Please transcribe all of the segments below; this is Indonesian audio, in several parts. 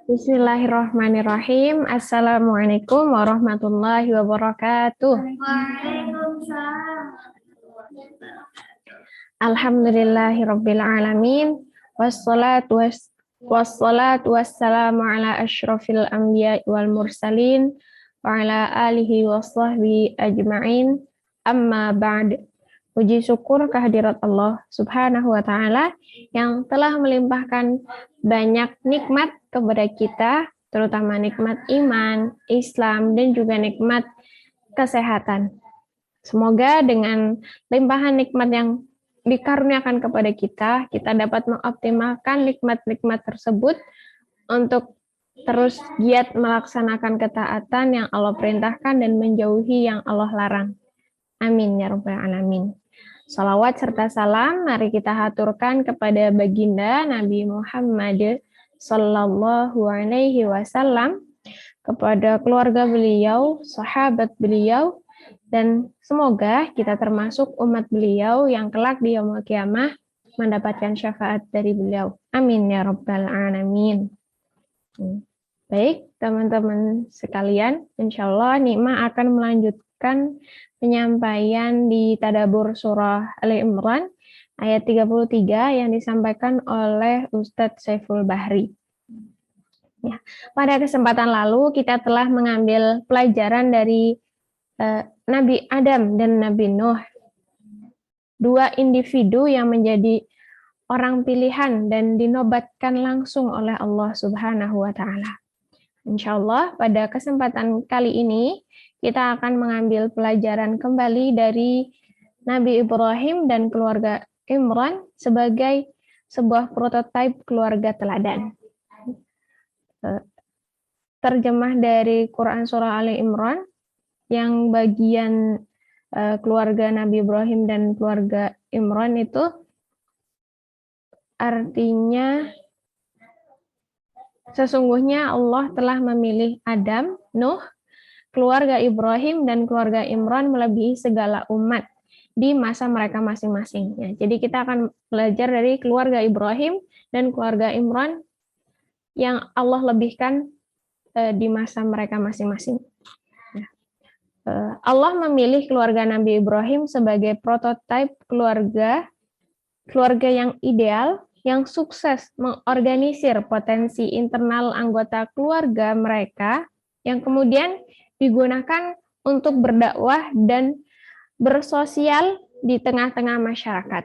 Bismillahirrahmanirrahim. Assalamualaikum warahmatullahi wabarakatuh. Alhamdulillahirabbil alamin. Wassalatu wassalamu ala asyrafil anbiya'i wal mursalin wa ala alihi washabbihi ajma'in. Amma ba'd. Puji syukur kehadirat Allah Subhanahu wa taala yang telah melimpahkan banyak nikmat kepada kita, terutama nikmat iman, Islam, dan juga nikmat kesehatan. Semoga dengan limpahan nikmat yang dikaruniakan kepada kita dapat mengoptimalkan nikmat-nikmat tersebut untuk terus giat melaksanakan ketaatan yang Allah perintahkan dan menjauhi yang Allah larang. Amin ya rabbal alamin. Salawat serta salam mari kita haturkan kepada baginda Nabi Muhammad Sallallahu Alaihi Wasallam, kepada keluarga beliau, sahabat beliau, dan semoga kita termasuk umat beliau yang kelak di yaumul qiyamah mendapatkan syafaat dari beliau. Amin ya rabbal alamin. Baik, teman-teman sekalian, insya Allah Nikmah akan melanjutkan penyampaian di Tadabbur Surah Ali Imran ayat 33 yang disampaikan oleh Ustadz Saiful Bahri. Ya, pada kesempatan lalu kita telah mengambil pelajaran dari Nabi Adam dan Nabi Nuh, dua individu yang menjadi orang pilihan dan dinobatkan langsung oleh Allah Subhanahu wa taala. Insyaallah pada kesempatan kali ini kita akan mengambil pelajaran kembali dari Nabi Ibrahim dan keluarga Imran sebagai sebuah prototipe keluarga teladan. Terjemah dari Quran Surah Ali Imran yang bagian keluarga Nabi Ibrahim dan keluarga Imran itu artinya sesungguhnya Allah telah memilih Adam, Nuh, keluarga Ibrahim dan keluarga Imran melebihi segala umat di masa mereka masing-masing. Ya, jadi kita akan belajar dari keluarga Ibrahim dan keluarga Imran yang Allah lebihkan di masa mereka masing-masing. Ya. Allah memilih keluarga Nabi Ibrahim sebagai prototipe keluarga yang ideal, yang sukses mengorganisir potensi internal anggota keluarga mereka, yang kemudian digunakan untuk berdakwah dan bersosial di tengah-tengah masyarakat.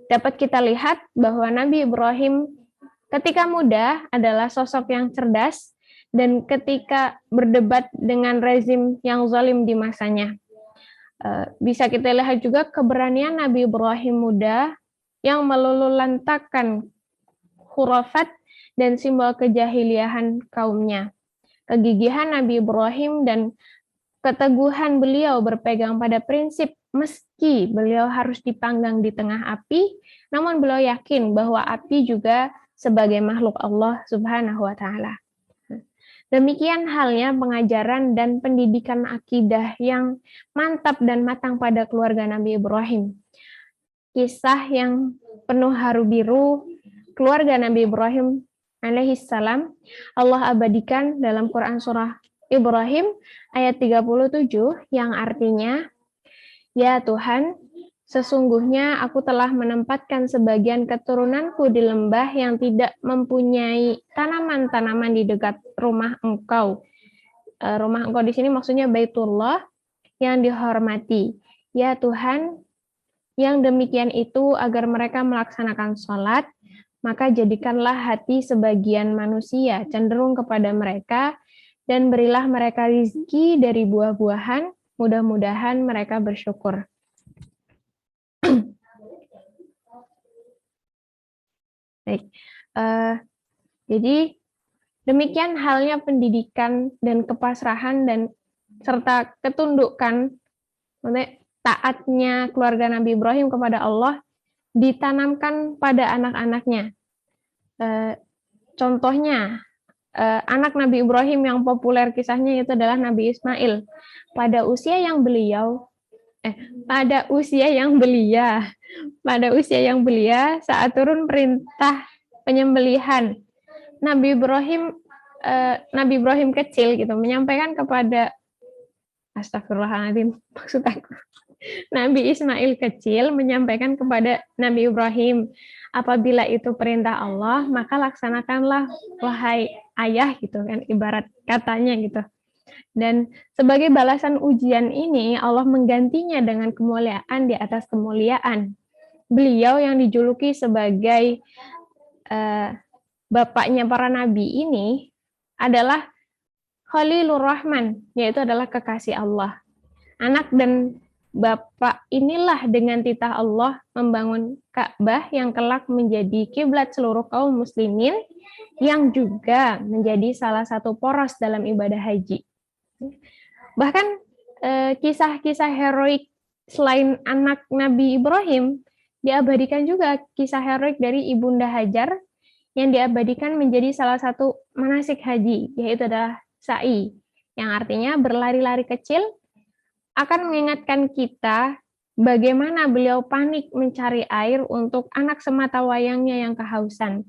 Dapat kita lihat bahwa Nabi Ibrahim ketika muda adalah sosok yang cerdas dan ketika berdebat dengan rezim yang zalim di masanya. Bisa kita lihat juga keberanian Nabi Ibrahim muda yang meluluhlantakkan khurafat dan simbol kejahiliahan kaumnya. Kegigihan Nabi Ibrahim dan keteguhan beliau berpegang pada prinsip meski beliau harus dipanggang di tengah api, namun beliau yakin bahwa api juga sebagai makhluk Allah Subhanahu wa taala. Demikian halnya pengajaran dan pendidikan akidah yang mantap dan matang pada keluarga Nabi Ibrahim. Kisah yang penuh haru biru keluarga Nabi Ibrahim alaihissalam Allah abadikan dalam Quran Surah Ibrahim ayat 37 yang artinya, ya Tuhan, sesungguhnya aku telah menempatkan sebagian keturunanku di lembah yang tidak mempunyai tanaman-tanaman di dekat rumah engkau. Rumah engkau di sini maksudnya Baitullah yang dihormati. Ya Tuhan, yang demikian itu agar mereka melaksanakan sholat, maka jadikanlah hati sebagian manusia cenderung kepada mereka dan berilah mereka rizki dari buah-buahan, mudah-mudahan mereka bersyukur. Baik, jadi demikian halnya pendidikan dan kepasrahan dan serta ketundukan, taatnya keluarga Nabi Ibrahim kepada Allah ditanamkan pada anak-anaknya. Contohnya, anak Nabi Ibrahim yang populer kisahnya itu adalah Nabi Ismail. Pada usia yang belia saat turun perintah penyembelihan. Nabi Ibrahim kecil gitu menyampaikan kepada astagfirullahaladzim, maksud aku Nabi Ismail kecil menyampaikan kepada Nabi Ibrahim, apabila itu perintah Allah, maka laksanakanlah wahai ayah gitu kan, ibarat katanya gitu. Dan sebagai balasan ujian ini, Allah menggantinya dengan kemuliaan di atas kemuliaan. Beliau yang dijuluki sebagai bapaknya para nabi ini adalah Khalilur Rahman, yaitu adalah kekasih Allah. Anak dan bapak inilah dengan titah Allah membangun Ka'bah yang kelak menjadi kiblat seluruh kaum muslimin, yang juga menjadi salah satu poros dalam ibadah haji. Bahkan kisah-kisah heroik selain anak Nabi Ibrahim, diabadikan juga kisah heroik dari Ibunda Hajar yang diabadikan menjadi salah satu manasik haji, yaitu adalah sa'i, yang artinya berlari-lari kecil, akan mengingatkan kita bagaimana beliau panik mencari air untuk anak semata wayangnya yang kehausan.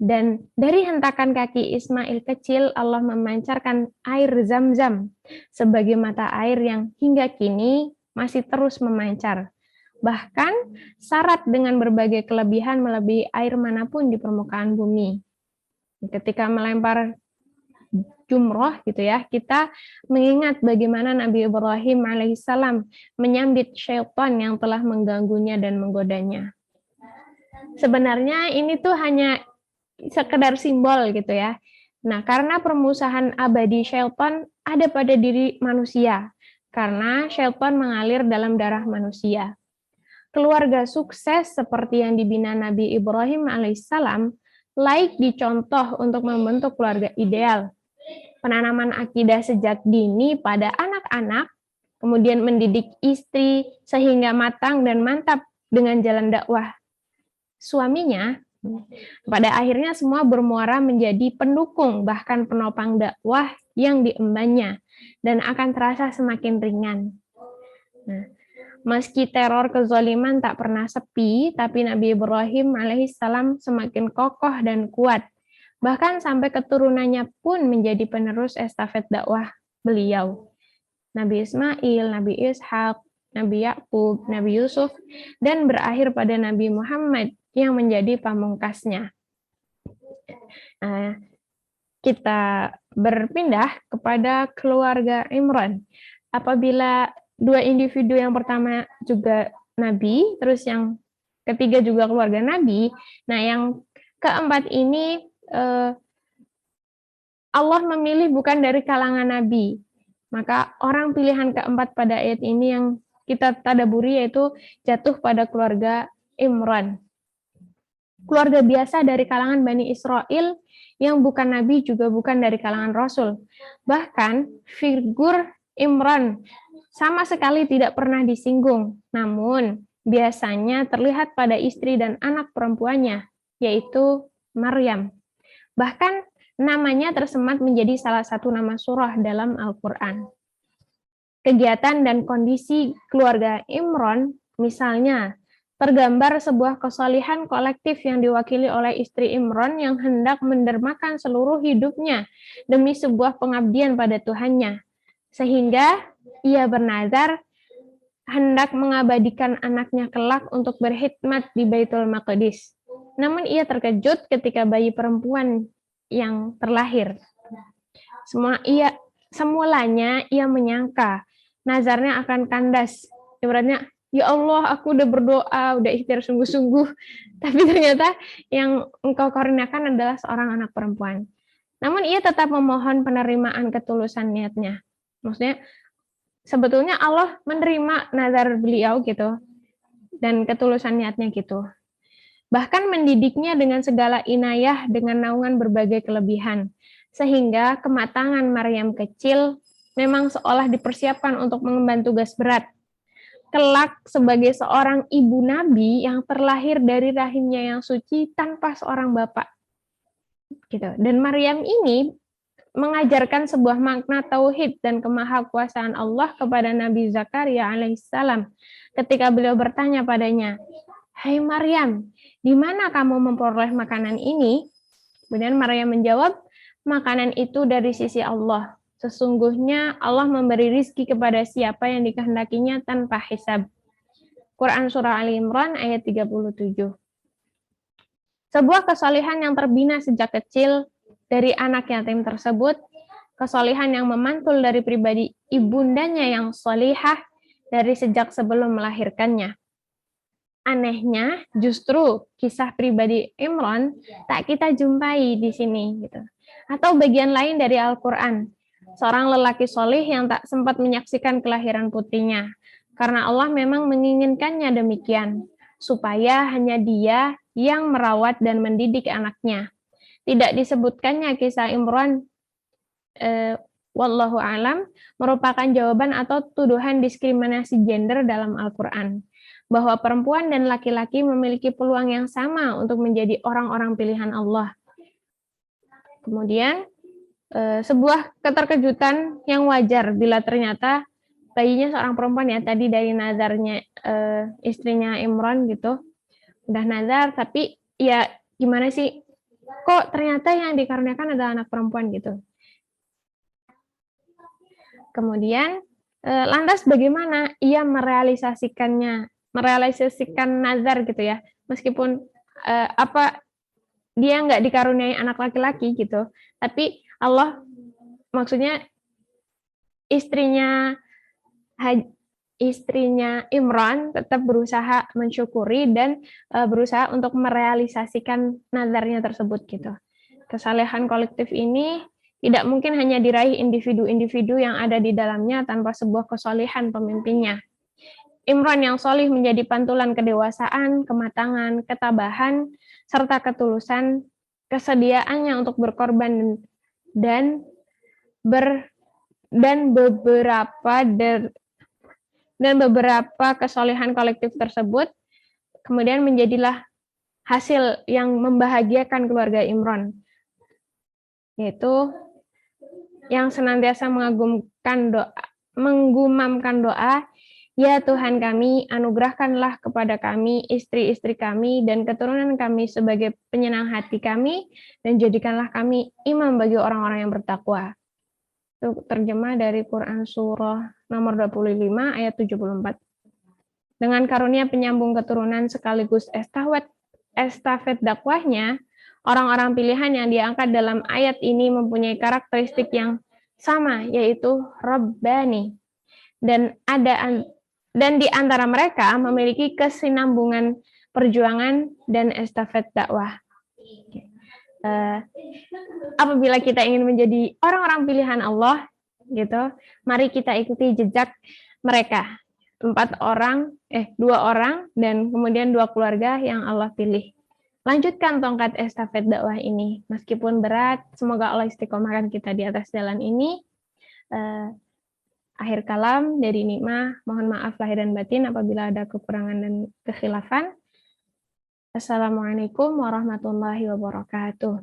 Dan dari hentakan kaki Ismail kecil, Allah memancarkan air Zam-Zam sebagai mata air yang hingga kini masih terus memancar. Bahkan syarat dengan berbagai kelebihan melebihi air manapun di permukaan bumi. Ketika melempar jumroh gitu ya, kita mengingat bagaimana Nabi Ibrahim alaihissalam menyambit syaitan yang telah mengganggunya dan menggodanya. Sebenarnya ini tuh hanya sekedar simbol gitu ya. Nah, karena permusuhan abadi syaitan ada pada diri manusia, karena syaitan mengalir dalam darah manusia. Keluarga sukses seperti yang dibina Nabi Ibrahim alaihissalam laik dicontoh untuk membentuk keluarga ideal. Penanaman akidah sejak dini pada anak-anak, kemudian mendidik istri sehingga matang dan mantap dengan jalan dakwah suaminya, pada akhirnya semua bermuara menjadi pendukung bahkan penopang dakwah yang diembannya dan akan terasa semakin ringan. Nah, meski teror kezaliman tak pernah sepi, tapi Nabi Ibrahim alaihissalam semakin kokoh dan kuat. Bahkan sampai keturunannya pun menjadi penerus estafet dakwah beliau. Nabi Ismail, Nabi Ishak, Nabi Yakub, Nabi Yusuf, dan berakhir pada Nabi Muhammad yang menjadi pamungkasnya. Kita berpindah kepada keluarga Imran. Apabila dua individu yang pertama juga Nabi, terus yang ketiga juga keluarga Nabi, nah yang keempat ini Allah memilih bukan dari kalangan Nabi. Maka orang pilihan keempat pada ayat ini yang kita tadaburi yaitu jatuh pada keluarga Imran. Keluarga biasa dari kalangan Bani Israel yang bukan Nabi juga bukan dari kalangan Rasul. Bahkan figur Imran sama sekali tidak pernah disinggung. Namun biasanya terlihat pada istri dan anak perempuannya, yaitu Maryam. Bahkan namanya tersemat menjadi salah satu nama surah dalam Al-Quran. Kegiatan dan kondisi keluarga Imran, misalnya, tergambar sebuah kesalihan kolektif yang diwakili oleh istri Imran yang hendak mendermakan seluruh hidupnya demi sebuah pengabdian pada Tuhannya. Sehingga ia bernazar hendak mengabadikan anaknya kelak untuk berkhidmat di Baitul Maqdis. Namun ia terkejut ketika bayi perempuan yang terlahir. Semulanya ia menyangka nazarnya akan kandas. Ibaratnya, ya Allah, aku udah berdoa, udah ikhtiar sungguh-sungguh, tapi ternyata yang engkau karuniakan adalah seorang anak perempuan. Namun ia tetap memohon penerimaan ketulusan niatnya. Maksudnya, sebetulnya Allah menerima nazar beliau gitu, dan ketulusan niatnya gitu. Bahkan mendidiknya dengan segala inayah dengan naungan berbagai kelebihan, sehingga kematangan Maryam kecil memang seolah dipersiapkan untuk mengemban tugas berat. Kelak sebagai seorang ibu nabi yang terlahir dari rahimnya yang suci tanpa seorang bapak. Gitu. Dan Maryam ini mengajarkan sebuah makna tauhid dan kemahakuasaan Allah kepada Nabi Zakaria alaihissalam ketika beliau bertanya padanya, "Hai Maryam, di mana kamu memperoleh makanan ini?" Kemudian Maryam menjawab, "Makanan itu dari sisi Allah. Sesungguhnya Allah memberi rizki kepada siapa yang dikehendakinya tanpa hisab." Quran Surah Ali Imran ayat 37. Sebuah kesalehan yang terbina sejak kecil dari anak yatim tersebut, kesalehan yang memantul dari pribadi ibundanya yang solihah dari sejak sebelum melahirkannya. Anehnya, justru kisah pribadi Imran tak kita jumpai di sini, gitu. Atau bagian lain dari Al-Quran, seorang lelaki solih yang tak sempat menyaksikan kelahiran putrinya, karena Allah memang menginginkannya demikian, supaya hanya dia yang merawat dan mendidik anaknya. Tidak disebutkannya kisah Imran, wallahu alam, merupakan jawaban atau tuduhan diskriminasi gender dalam Al-Quran, bahwa perempuan dan laki-laki memiliki peluang yang sama untuk menjadi orang-orang pilihan Allah. Kemudian, sebuah keterkejutan yang wajar bila ternyata bayinya seorang perempuan, ya, tadi dari nazarnya istrinya Imran gitu, udah nazar, tapi ya gimana sih, kok ternyata yang dikaruniakan adalah anak perempuan gitu. Kemudian, lantas bagaimana ia merealisasikan nazar gitu ya, meskipun dia nggak dikaruniai anak laki-laki gitu, tapi Allah, maksudnya istrinya Imran tetap berusaha mensyukuri dan berusaha untuk merealisasikan nazarnya tersebut gitu. Kesalehan kolektif ini tidak mungkin hanya diraih individu-individu yang ada di dalamnya tanpa sebuah kesalehan pemimpinnya. Imran yang solih menjadi pantulan kedewasaan, kematangan, ketabahan, serta ketulusan, kesediaannya untuk berkorban dan beberapa kesolehan kolektif tersebut kemudian menjadilah hasil yang membahagiakan keluarga Imran, yaitu yang senantiasa menggumamkan doa, "Ya Tuhan kami, anugerahkanlah kepada kami istri-istri kami dan keturunan kami sebagai penyenang hati kami, dan jadikanlah kami imam bagi orang-orang yang bertakwa." Itu terjemah dari Quran Surah nomor 25 ayat 74. Dengan karunia penyambung keturunan sekaligus estafet dakwahnya, orang-orang pilihan yang diangkat dalam ayat ini mempunyai karakteristik yang sama, yaitu Rabbani. Dan di antara mereka memiliki kesinambungan perjuangan dan estafet dakwah. Apabila kita ingin menjadi orang-orang pilihan Allah, gitu, mari kita ikuti jejak mereka. 2 orang dan kemudian 2 keluarga yang Allah pilih. Lanjutkan tongkat estafet dakwah ini, meskipun berat, semoga Allah istiqomahkan kita di atas jalan ini. Akhir kalam dari Nikmah, mohon maaf lahir dan batin apabila ada kekurangan dan kekhilafan. Assalamualaikum warahmatullahi wabarakatuh.